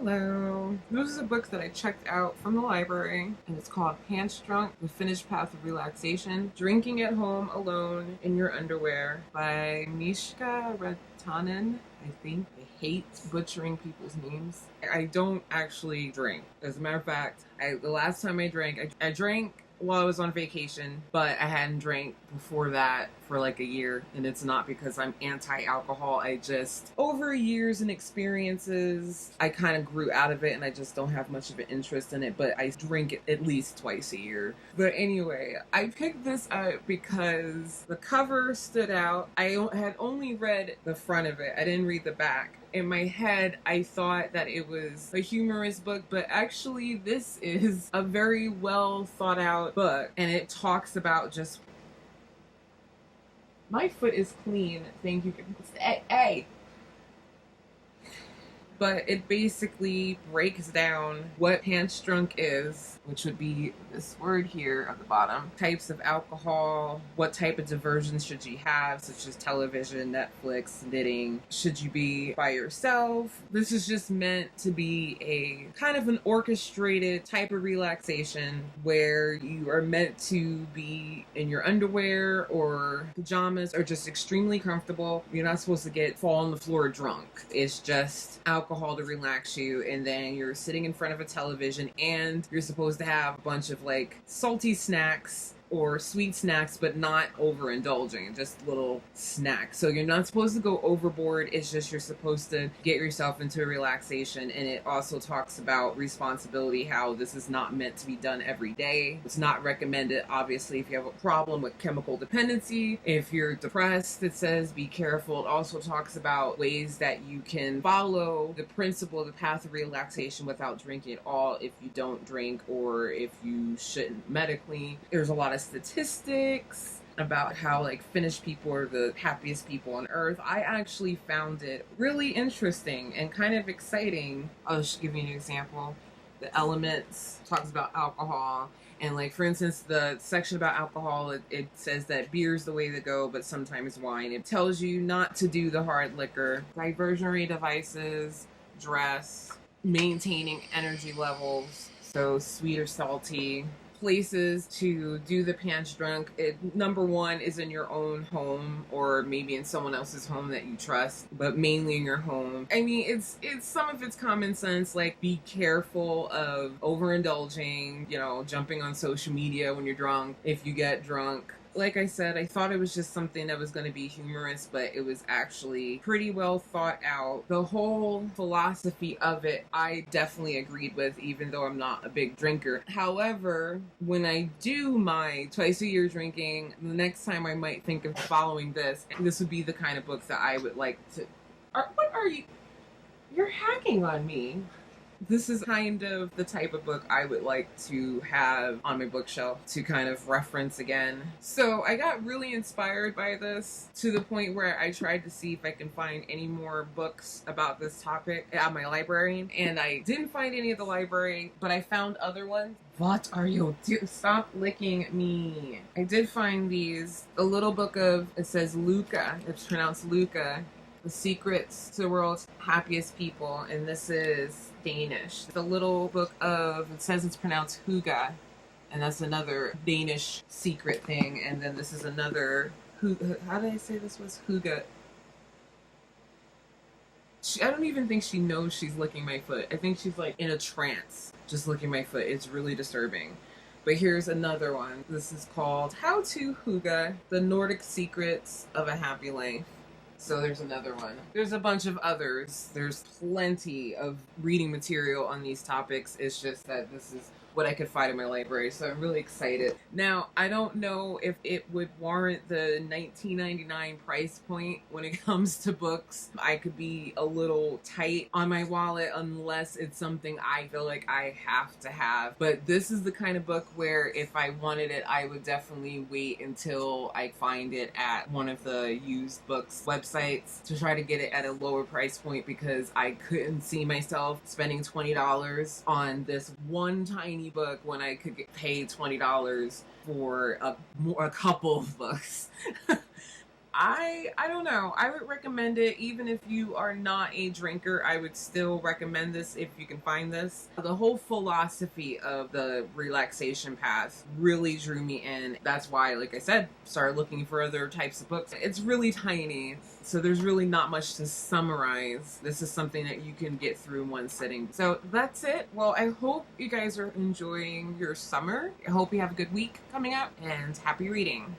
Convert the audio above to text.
Hello. This is a book that I checked out from the library, and it's called Pantsdrunk, The Finished Path of Relaxation, Drinking at Home Alone in Your Underwear by Miska Rantanen, I think. I hate butchering people's names. I don't actually drink. As a matter of fact, the last time I drank, I drank while I was on vacation, but I hadn't drank before that for like a year, and it's not because I'm anti-alcohol. I just, over years and experiences, I kind of grew out of it, and I just don't have much of an interest in it, but I drink it at least twice a year. But anyway, I picked this up because the cover stood out. I had only read the front of it. I didn't read the back. In my head, I thought that it was a humorous book, but actually this is a very well thought out book, and it talks about just... My foot is clean, thank you. Hey. But it basically breaks down what Pantsdrunk is, which would be this word here at the bottom. Types of alcohol, what type of diversions should you have, such as television, Netflix, knitting. Should you be by yourself? This is just meant to be a kind of an orchestrated type of relaxation where you are meant to be in your underwear or pajamas or just extremely comfortable. You're not supposed to fall on the floor drunk. It's just alcohol to relax you, and then you're sitting in front of a television, and you're supposed to have a bunch of like salty snacks or sweet snacks, but not overindulging, just little snacks. So you're not supposed to go overboard. It's just you're supposed to get yourself into a relaxation. And it also talks about responsibility, how this is not meant to be done every day. It's not recommended, obviously, if you have a problem with chemical dependency. If you're depressed, it says be careful. It also talks about ways that you can follow the principle, the path of relaxation without drinking at all if you don't drink, or if you shouldn't medically. There's a lot of statistics about how like Finnish people are the happiest people on earth. I actually found it really interesting and kind of exciting. I'll just give you an example. The Elements talks about alcohol, and like for instance the section about alcohol, it says that beer's the way to go, but sometimes wine. It tells you not to do the hard liquor. Diversionary devices, dress, maintaining energy levels, so sweet or salty. Places to do the Pantsdrunk. Number one is in your own home, or maybe in someone else's home that you trust, but mainly in your home. I mean, it's some of it's common sense, like be careful of overindulging, jumping on social media when you're drunk, if you get drunk. Like I said, I thought it was just something that was going to be humorous, but it was actually pretty well thought out. The whole philosophy of it, I definitely agreed with, even though I'm not a big drinker. However, when I do my twice a year drinking, the next time I might think of following this would be the kind of book that I would like to... What are you... You're hacking on me. This is kind of the type of book I would like to have on my bookshelf to kind of reference again. So I got really inspired by this to the point where I tried to see if I can find any more books about this topic at my library. And I didn't find any at the library, but I found other ones. What are you doing? Stop licking me. I did find these. A little book of, it says Luca. It's pronounced Luca. The Secrets to the World's Happiest People, and this is Danish. The little book of, it says it's pronounced Huga, and that's another Danish secret thing, and then this is another, how did I say this was? Huga. I don't even think she knows she's licking my foot. I think she's like in a trance, just licking my foot. It's really disturbing. But here's another one. This is called How to Huga, The Nordic Secrets of a Happy Life. So there's another one. There's a bunch of others. There's plenty of reading material on these topics. It's just that this is what I could find in my library, so I'm really excited. Now, I don't know if it would warrant the $19.99 price point when it comes to books. I could be a little tight on my wallet unless it's something I feel like I have to have. But this is the kind of book where if I wanted it, I would definitely wait until I find it at one of the used books websites to try to get it at a lower price point, because I couldn't see myself spending $20 on this one tiny book when I could get paid $20 for a couple of books. I don't know. I would recommend it even if you are not a drinker. I would still recommend this if you can find this. The whole philosophy of the relaxation path really drew me in. That's why, like I said, started looking for other types of books. It's really tiny, so there's really not much to summarize. This is something that you can get through in one sitting. So that's it. Well, I hope you guys are enjoying your summer. I hope you have a good week coming up, and happy reading.